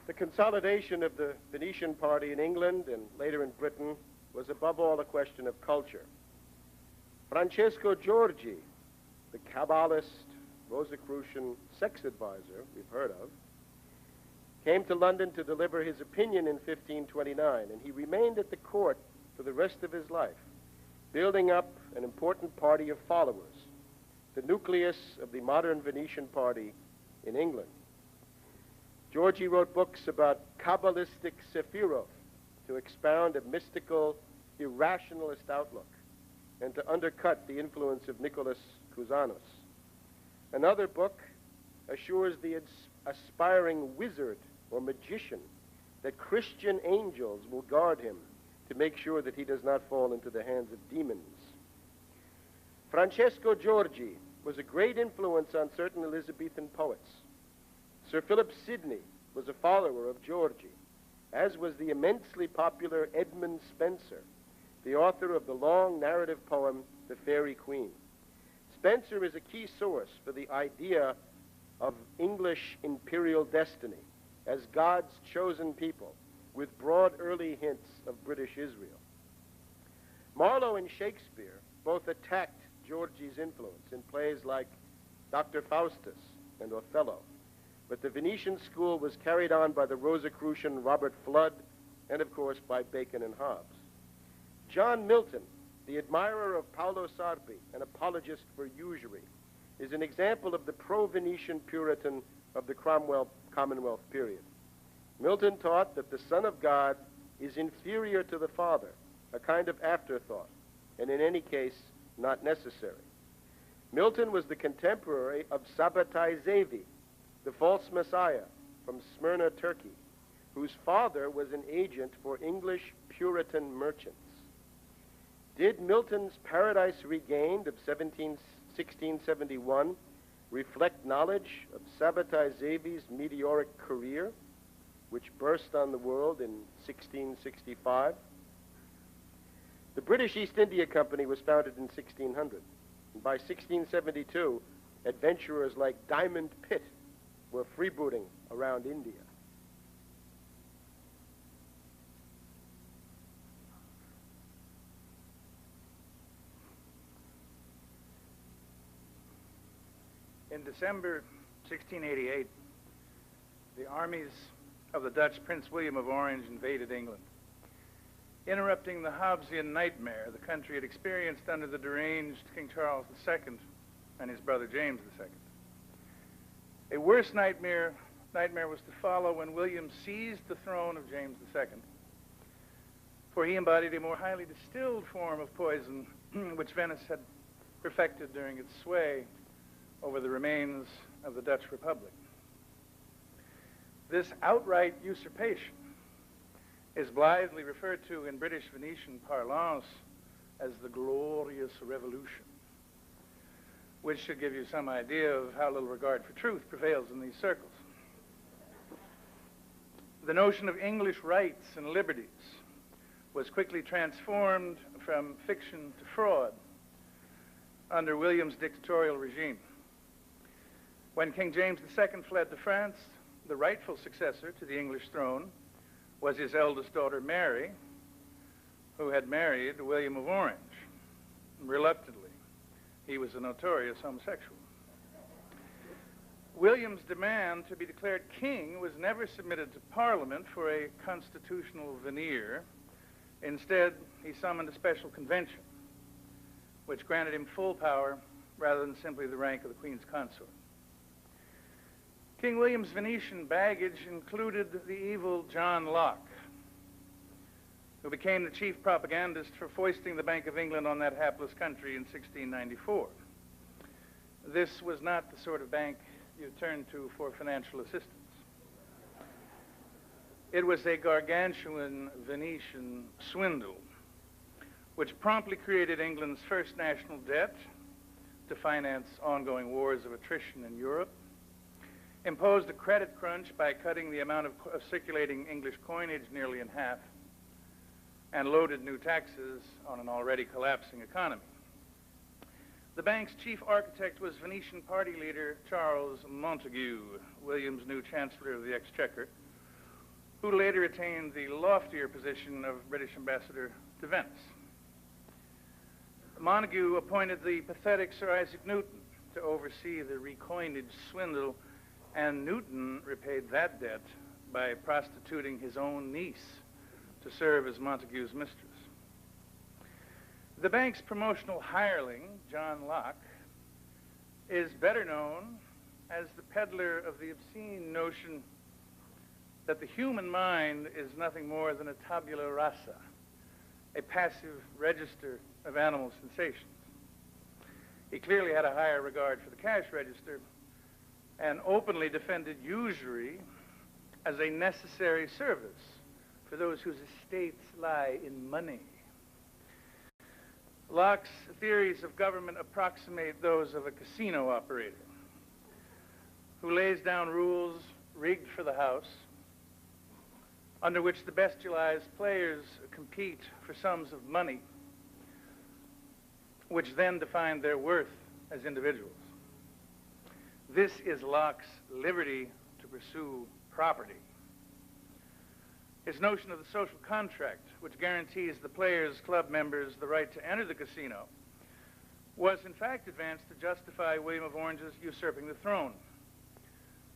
The consolidation of the Venetian party in England and later in Britain was above all a question of culture. Francesco Giorgi, the Kabbalist, Rosicrucian sex advisor we've heard of, came to London to deliver his opinion in 1529, and he remained at the court for the rest of his life, building up an important party of followers, the nucleus of the modern Venetian party in England. Giorgi wrote books about Kabbalistic Sephiroth to expound a mystical, irrationalist outlook and to undercut the influence of Nicholas Cusanus. Another book assures the aspiring wizard or magician that Christian angels will guard him to make sure that he does not fall into the hands of demons. Francesco Giorgi was a great influence on certain Elizabethan poets. Sir Philip Sidney was a follower of Giorgi, as was the immensely popular Edmund Spenser, the author of the long narrative poem, The Faerie Queen. Spenser is a key source for the idea of English imperial destiny as God's chosen people, with broad early hints of British Israel. Marlowe and Shakespeare both attacked Giorgi's influence in plays like Dr. Faustus and Othello, but the Venetian school was carried on by the Rosicrucian Robert Flood and, of course, by Bacon and Hobbes. John Milton, the admirer of Paolo Sarpi, an apologist for usury, is an example of the pro-Venetian Puritan of the Cromwell Commonwealth period. Milton taught that the Son of God is inferior to the Father, a kind of afterthought, and in any case, not necessary. Milton was the contemporary of Sabbatai Zevi, the false messiah from Smyrna, Turkey, whose father was an agent for English Puritan merchants. Did Milton's Paradise Regained of 1671 reflect knowledge of Sabbatai Zevi's meteoric career, which burst on the world in 1665? The British East India Company was founded in 1600, and by 1672, adventurers like Diamond Pitt were freebooting around India. In December 1688, the armies of the Dutch Prince William of Orange invaded England, interrupting the Hobbesian nightmare the country had experienced under the deranged King Charles II and his brother James II. A worse nightmare was to follow when William seized the throne of James II, for he embodied a more highly distilled form of poison which Venice had perfected during its sway over the remains of the Dutch Republic. This outright usurpation is blithely referred to in British Venetian parlance as the Glorious Revolution, which should give you some idea of how little regard for truth prevails in these circles. The notion of English rights and liberties was quickly transformed from fiction to fraud under William's dictatorial regime. When King James II fled to France, the rightful successor to the English throne was his eldest daughter, Mary, who had married William of Orange, reluctantly. He was a notorious homosexual. William's demand to be declared king was never submitted to Parliament for a constitutional veneer. Instead, he summoned a special convention, which granted him full power rather than simply the rank of the Queen's consort. King William's Venetian baggage included the evil John Locke, who became the chief propagandist for foisting the Bank of England on that hapless country in 1694. This was not the sort of bank you turn to for financial assistance. It was a gargantuan Venetian swindle, which promptly created England's first national debt to finance ongoing wars of attrition in Europe, imposed a credit crunch by cutting the amount of circulating English coinage nearly in half, and loaded new taxes on an already collapsing economy. The bank's chief architect was Venetian party leader Charles Montague, William's new Chancellor of the Exchequer, who later attained the loftier position of British ambassador to Venice. Montagu appointed the pathetic Sir Isaac Newton to oversee the recoinage swindle, and Newton repaid that debt by prostituting his own niece to serve as Montagu's mistress. The bank's promotional hireling, John Locke, is better known as the peddler of the obscene notion that the human mind is nothing more than a tabula rasa, a passive register of animal sensations. He clearly had a higher regard for the cash register and openly defended usury as a necessary service for those whose estates lie in money. Locke's theories of government approximate those of a casino operator who lays down rules rigged for the house, under which the bestialized players compete for sums of money, which then define their worth as individuals. This is Locke's liberty to pursue property. His notion of the social contract, which guarantees the players, club members, the right to enter the casino, was in fact advanced to justify William of Orange's usurping the throne.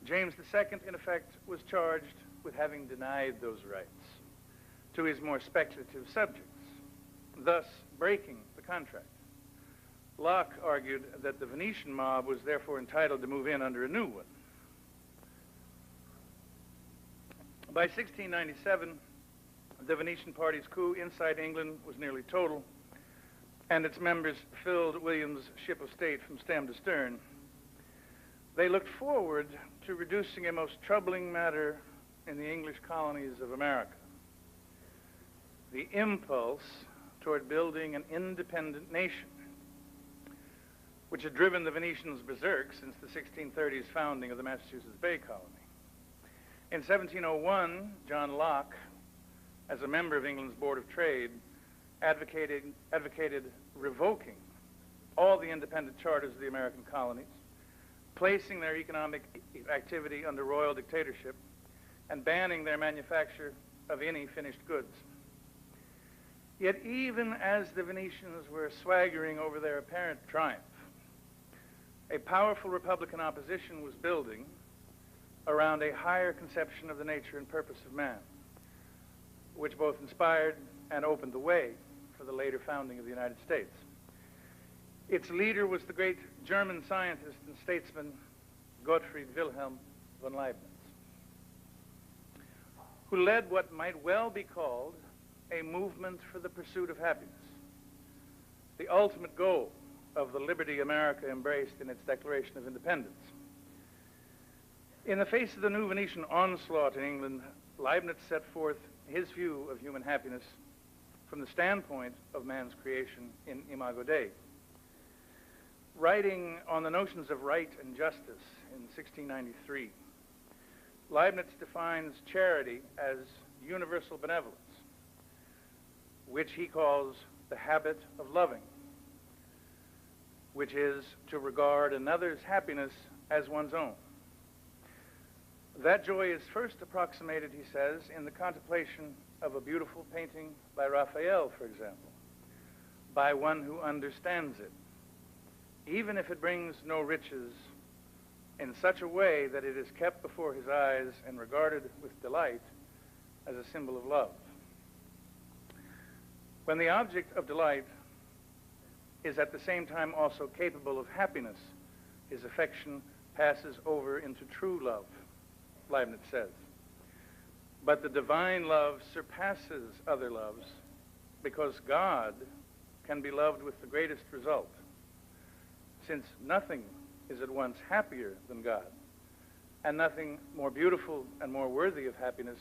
James II, in effect, was charged with having denied those rights to his more speculative subjects, thus breaking the contract. Locke argued that the Venetian mob was therefore entitled to move in under a new one. By 1697, the Venetian party's coup inside England was nearly total, and its members filled William's ship of state from stem to stern. They looked forward to reducing a most troubling matter in the English colonies of America: the impulse toward building an independent nation, which had driven the Venetians berserk since the 1630s founding of the Massachusetts Bay Colony. In 1701, John Locke, as a member of England's Board of Trade, advocated revoking all the independent charters of the American colonies, placing their economic activity under royal dictatorship, and banning their manufacture of any finished goods. Yet even as the Venetians were swaggering over their apparent triumph, a powerful Republican opposition was building around a higher conception of the nature and purpose of man, which both inspired and opened the way for the later founding of the United States. Its leader was the great German scientist and statesman Gottfried Wilhelm von Leibniz, who led what might well be called a movement for the pursuit of happiness, the ultimate goal of the liberty America embraced in its Declaration of Independence. In the face of the new Venetian onslaught in England, Leibniz set forth his view of human happiness from the standpoint of man's creation in Imago Dei. Writing on the notions of right and justice in 1693, Leibniz defines charity as universal benevolence, which he calls the habit of loving, which is to regard another's happiness as one's own. That joy is first approximated, he says, in the contemplation of a beautiful painting by Raphael, for example, by one who understands it, even if it brings no riches, in such a way that it is kept before his eyes and regarded with delight as a symbol of love. When the object of delight is at the same time also capable of happiness, his affection passes over into true love, Leibniz says. But the divine love surpasses other loves because God can be loved with the greatest result, since nothing is at once happier than God, and nothing more beautiful and more worthy of happiness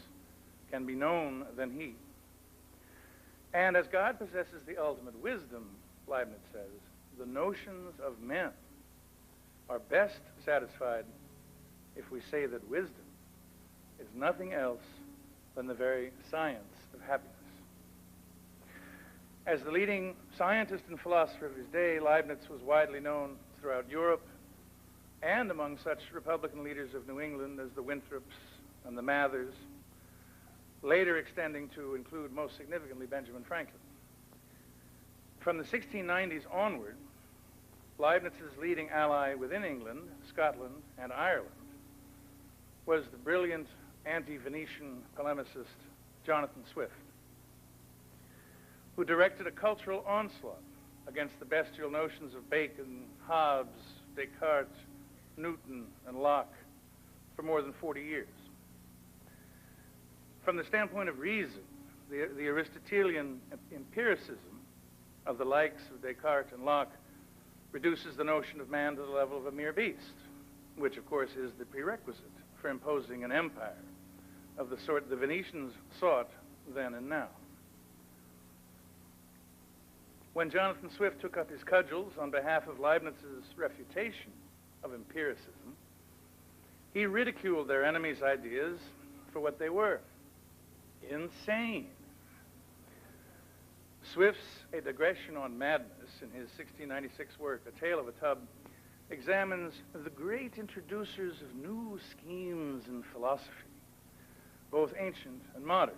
can be known than he. And as God possesses the ultimate wisdom, Leibniz says, the notions of men are best satisfied if we say that wisdom is nothing else than the very science of happiness. As the leading scientist and philosopher of his day, Leibniz was widely known throughout Europe and among such Republican leaders of New England as the Winthrops and the Mathers, later extending to include, most significantly, Benjamin Franklin. From the 1690s onward, Leibniz's leading ally within England, Scotland, and Ireland was the brilliant anti-Venetian polemicist Jonathan Swift, who directed a cultural onslaught against the bestial notions of Bacon, Hobbes, Descartes, Newton, and Locke for more than 40 years. From the standpoint of reason, the Aristotelian empiricism of the likes of Descartes and Locke reduces the notion of man to the level of a mere beast, which of course is the prerequisite for imposing an empire of the sort the Venetians sought then and now. When Jonathan Swift took up his cudgels on behalf of Leibniz's refutation of empiricism, he ridiculed their enemies' ideas for what they were: insane. Swift's A Digression on Madness, in his 1696 work, A Tale of a Tub, examines the great introducers of new schemes in philosophy, both ancient and modern.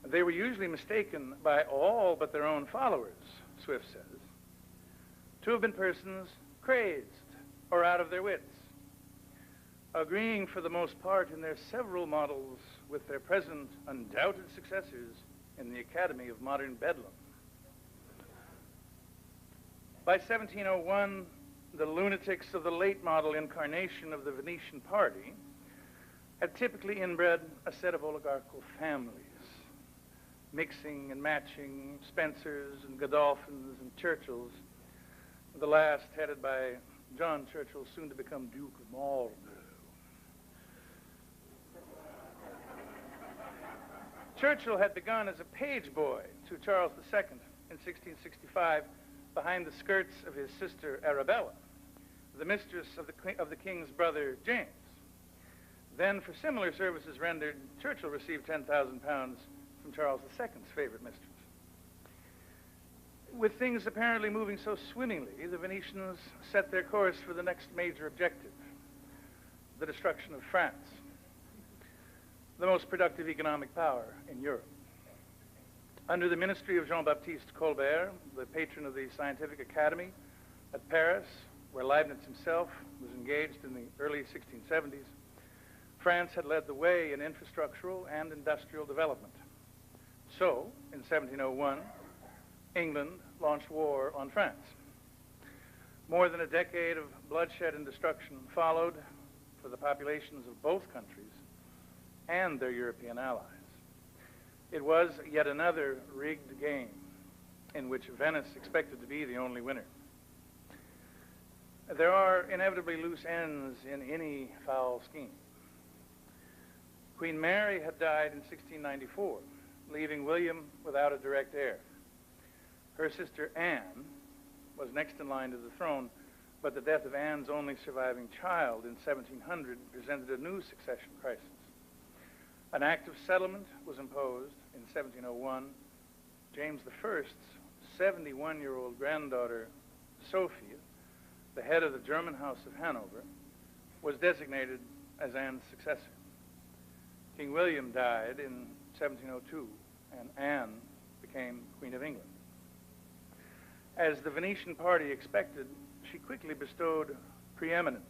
They were usually mistaken by all but their own followers, Swift says, to have been persons crazed or out of their wits, agreeing for the most part in their several models with their present undoubted successors in the Academy of Modern Bedlam. By 1701, the lunatics of the late model incarnation of the Venetian party had typically inbred a set of oligarchical families, mixing and matching Spencers and Godolphins and Churchills, the last headed by John Churchill, soon to become Duke of Marlborough. Churchill had begun as a page boy to Charles II in 1665 behind the skirts of his sister Arabella, the mistress of the king's brother James. Then, for similar services rendered, Churchill received £10,000 from Charles II's favorite mistress. With things apparently moving so swimmingly, the Venetians set their course for the next major objective: the destruction of France, the most productive economic power in Europe. Under the ministry of Jean-Baptiste Colbert, the patron of the Scientific Academy at Paris, where Leibniz himself was engaged in the early 1670s, France had led the way in infrastructural and industrial development. So, in 1701, England launched war on France. More than a decade of bloodshed and destruction followed for the populations of both countries and their European allies. It was yet another rigged game in which Venice expected to be the only winner. There are inevitably loose ends in any foul scheme. Queen Mary had died in 1694, leaving William without a direct heir. Her sister Anne was next in line to the throne, but the death of Anne's only surviving child in 1700 presented a new succession crisis. An act of settlement was imposed in 1701. James I's 71-year-old granddaughter, Sophia, the head of the German House of Hanover, was designated as Anne's successor. King William died in 1702, and Anne became Queen of England. As the Venetian party expected, she quickly bestowed preeminence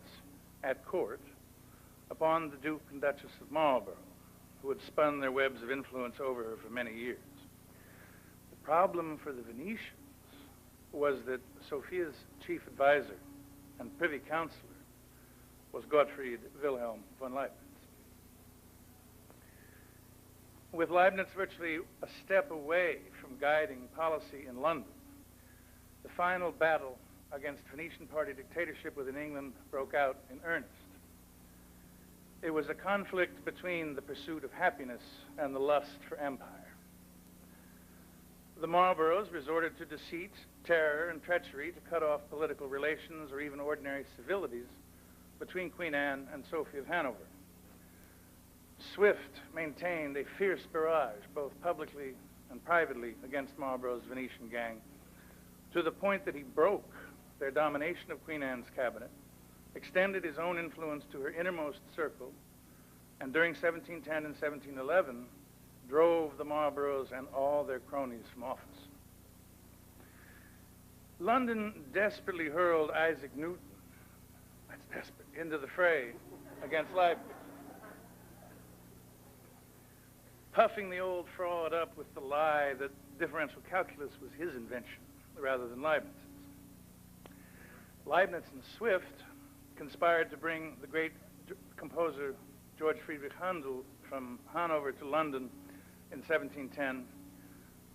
at court upon the Duke and Duchess of Marlborough, who had spun their webs of influence over her for many years. The problem for the Venetians was that Sophia's chief advisor and privy counselor was Gottfried Wilhelm von Leibniz. With Leibniz virtually a step away from guiding policy in London, the final battle against Venetian party dictatorship within England broke out in earnest. It was a conflict between the pursuit of happiness and the lust for empire. The Marlboroughs resorted to deceit, terror, and treachery to cut off political relations or even ordinary civilities between Queen Anne and Sophie of Hanover. Swift maintained a fierce barrage, both publicly and privately, against Marlborough's Venetian gang, to the point that he broke their domination of Queen Anne's cabinet, extended his own influence to her innermost circle, and during 1710 and 1711 drove the Marlboroughs and all their cronies from office. London desperately hurled Isaac Newton, that's desperate, into the fray against Leibniz, puffing the old fraud up with the lie that differential calculus was his invention rather than Leibniz's. Leibniz and Swift conspired to bring the great composer George Friedrich Handel from Hanover to London in 1710,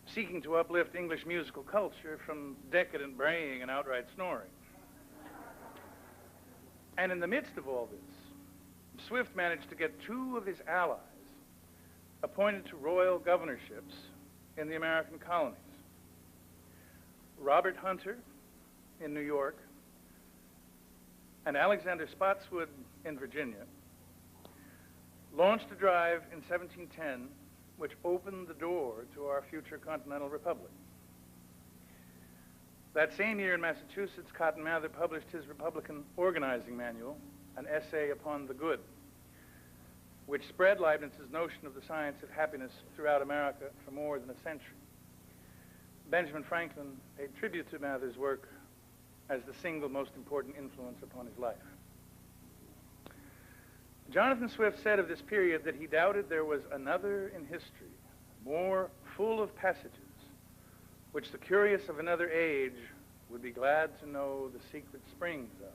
seeking to uplift English musical culture from decadent braying and outright snoring. And in the midst of all this, Swift managed to get two of his allies appointed to royal governorships in the American colonies. Robert Hunter in New York and Alexander Spotswood in Virginia launched a drive in 1710 which opened the door to our future continental republic. That same year in Massachusetts, Cotton Mather published his Republican Organizing Manual, an essay upon the good, which spread Leibniz's notion of the science of happiness throughout America for more than a century. Benjamin Franklin paid tribute to Mather's work as the single most important influence upon his life. Jonathan Swift said of this period that he doubted there was another in history more full of passages which the curious of another age would be glad to know the secret springs of.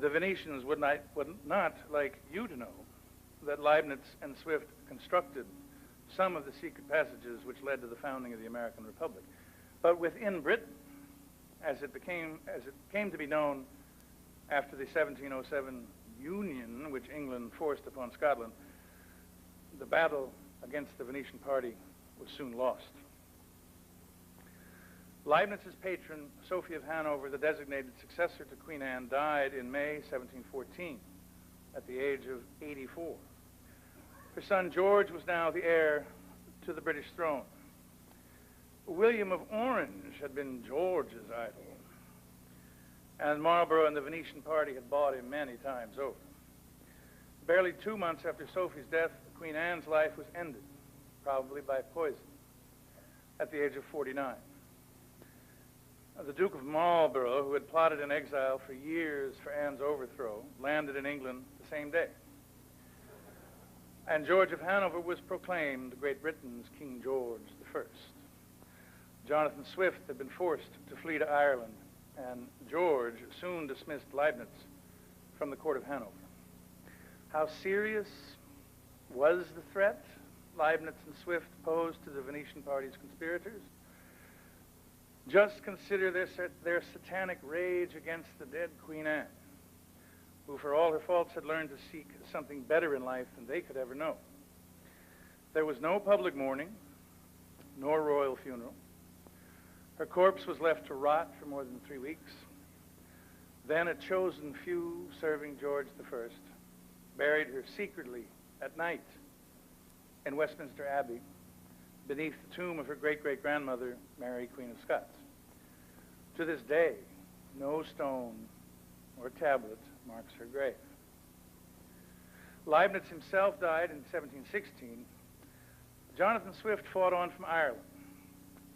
The Venetians would not like you to know that Leibniz and Swift constructed some of the secret passages which led to the founding of the American Republic. But within Britain, as it came to be known after the 1707 Union, which England forced upon Scotland, the battle against the Venetian party was soon lost. Leibniz's patron, Sophie of Hanover, the designated successor to Queen Anne, died in May 1714 at the age of 84. Her son George was now the heir to the British throne. William of Orange had been George's idol, and Marlborough and the Venetian party had bought him many times over. Barely 2 months after Sophie's death, Queen Anne's life was ended, probably by poison, at the age of 49. The Duke of Marlborough, who had plotted in exile for years for Anne's overthrow, landed in England the same day. And George of Hanover was proclaimed Great Britain's King George I. Jonathan Swift had been forced to flee to Ireland, and George soon dismissed Leibniz from the court of Hanover. How serious was the threat Leibniz and Swift posed to the Venetian party's conspirators? Just consider their satanic rage against the dead Queen Anne, who for all her faults had learned to seek something better in life than they could ever know. There was no public mourning, nor royal funeral. Her corpse was left to rot for more than 3 weeks. Then a chosen few serving George I buried her secretly at night in Westminster Abbey beneath the tomb of her great-great-grandmother, Mary, Queen of Scots. To this day, no stone or tablet marks her grave. Leibniz himself died in 1716. Jonathan Swift fought on from Ireland,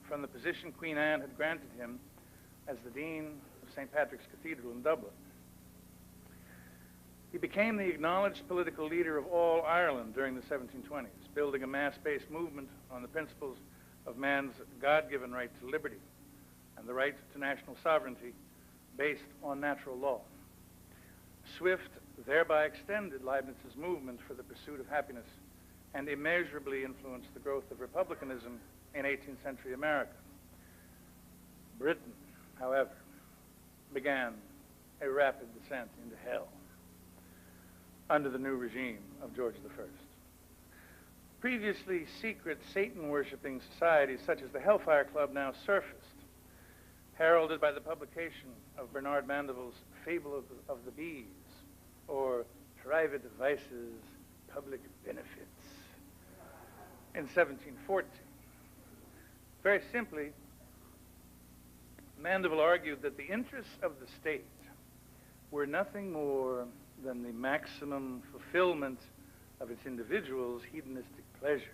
from the position Queen Anne had granted him as the Dean of St. Patrick's Cathedral in Dublin. He became the acknowledged political leader of all Ireland during the 1720s, building a mass-based movement on the principles of man's God-given right to liberty and the right to national sovereignty based on natural law. Swift thereby extended Leibniz's movement for the pursuit of happiness and immeasurably influenced the growth of republicanism in 18th century America. Britain, however, began a rapid descent into hell under the new regime of George I. Previously secret Satan-worshipping societies such as the Hellfire Club now surfaced, heralded by the publication of Bernard Mandeville's Fable of the Bees, or Private Vices, Public Benefits, in 1714. Very simply, Mandeville argued that the interests of the state were nothing more than the maximum fulfillment of its individuals' hedonistic pleasures.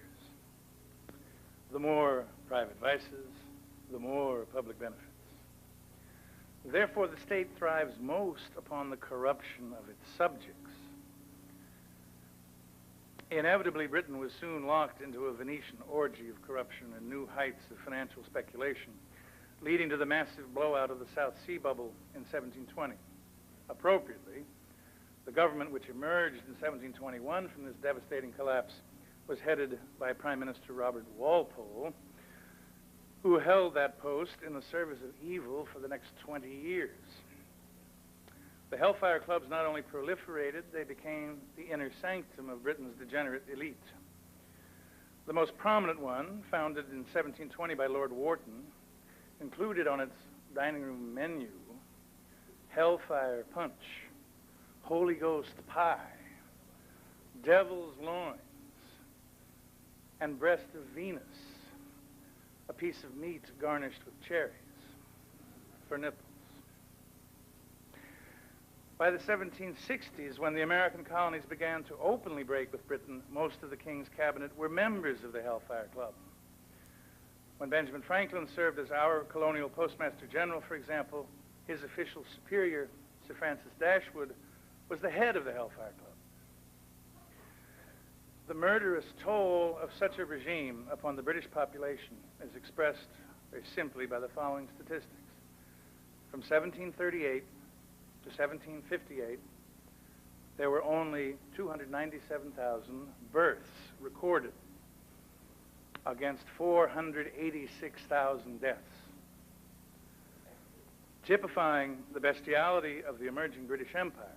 The more private vices, the more public benefits. Therefore, the state thrives most upon the corruption of its subjects. Inevitably, Britain was soon locked into a Venetian orgy of corruption and new heights of financial speculation, leading to the massive blowout of the South Sea bubble in 1720. Appropriately, the government which emerged in 1721 from this devastating collapse was headed by Prime Minister Robert Walpole, who held that post in the service of evil for the next 20 years. The Hellfire Clubs not only proliferated, they became the inner sanctum of Britain's degenerate elite. The most prominent one, founded in 1720 by Lord Wharton, included on its dining room menu Hellfire Punch, Holy Ghost Pie, Devil's Loins, and Breast of Venus, a piece of meat garnished with cherries for nipples. By the 1760s, when the American colonies began to openly break with Britain, most of the King's cabinet were members of the Hellfire Club. When Benjamin Franklin served as our colonial postmaster general, for example, his official superior, Sir Francis Dashwood, was the head of the Hellfire Club. The murderous toll of such a regime upon the British population is expressed very simply by the following statistics. From 1738 to 1758, there were only 297,000 births recorded against 486,000 deaths. Typifying the bestiality of the emerging British Empire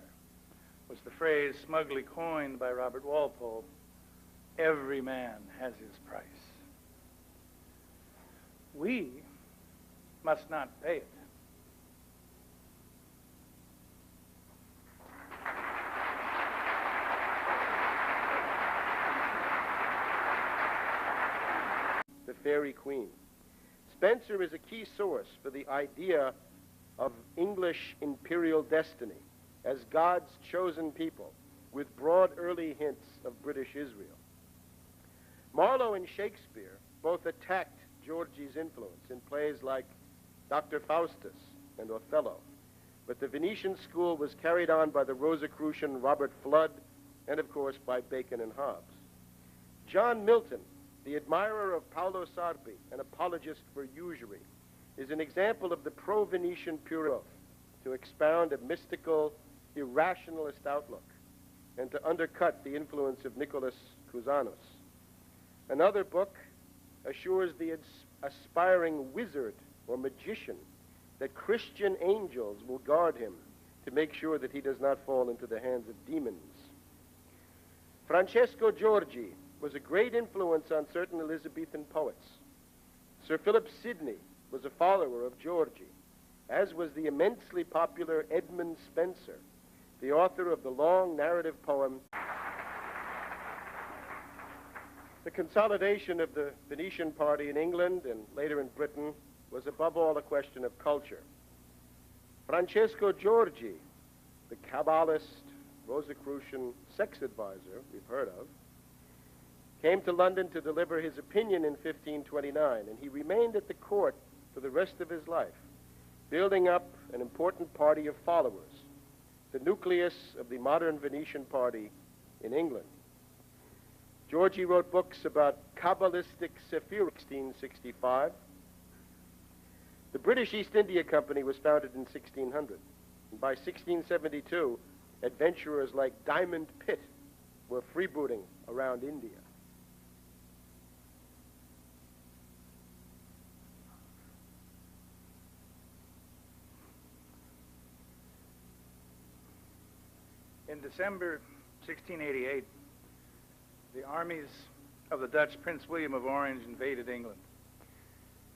was the phrase smugly coined by Robert Walpole, "Every man has his price." We must not pay it. The Fairy Queen. Spencer is a key source for the idea of English imperial destiny as God's chosen people, with broad early hints of British Israel. Marlowe and Shakespeare both attacked Georgie's influence in plays like Dr. Faustus and Othello, but the Venetian school was carried on by the Rosicrucian Robert Flood and, of course, by Bacon and Hobbes. John Milton, the admirer of Paolo Sarpi, an apologist for usury, is an example of the pro-Venetian pure to expound a mystical, irrationalist outlook and to undercut the influence of Nicholas Cusanus. Another book assures the aspiring wizard or magician that Christian angels will guard him to make sure that he does not fall into the hands of demons. Francesco Giorgi was a great influence on certain Elizabethan poets. Sir Philip Sidney was a follower of Giorgi, as was the immensely popular Edmund Spenser, the author of the long narrative poem. The consolidation of the Venetian party in England and later in Britain was above all a question of culture. Francesco Giorgi, the Kabbalist, Rosicrucian sex advisor we've heard of, came to London to deliver his opinion in 1529, and he remained at the court for the rest of his life, building up an important party of followers, the nucleus of the modern Venetian party in England. Giorgi wrote books about Kabbalistic Sephira, 1665. The British East India Company was founded in 1600, and by 1672, adventurers like Diamond Pitt were freebooting around India. In December 1688, the armies of the Dutch Prince William of Orange invaded England,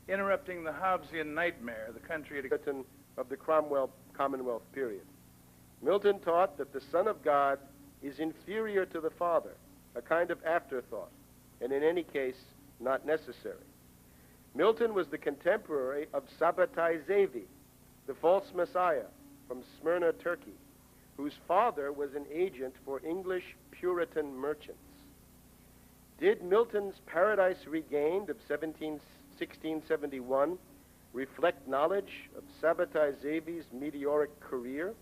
interrupting the Hobbesian nightmare the country had of the Cromwell Commonwealth period. Milton taught that the Son of God is inferior to the Father, a kind of afterthought, and in any case, not necessary. Milton was the contemporary of Sabbatai Zevi, the false messiah from Smyrna, Turkey, whose father was an agent for English Puritan merchants. Did Milton's Paradise Regained of 1671 reflect knowledge of Sabbatai Zevi's meteoric career,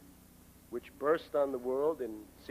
which burst on the world in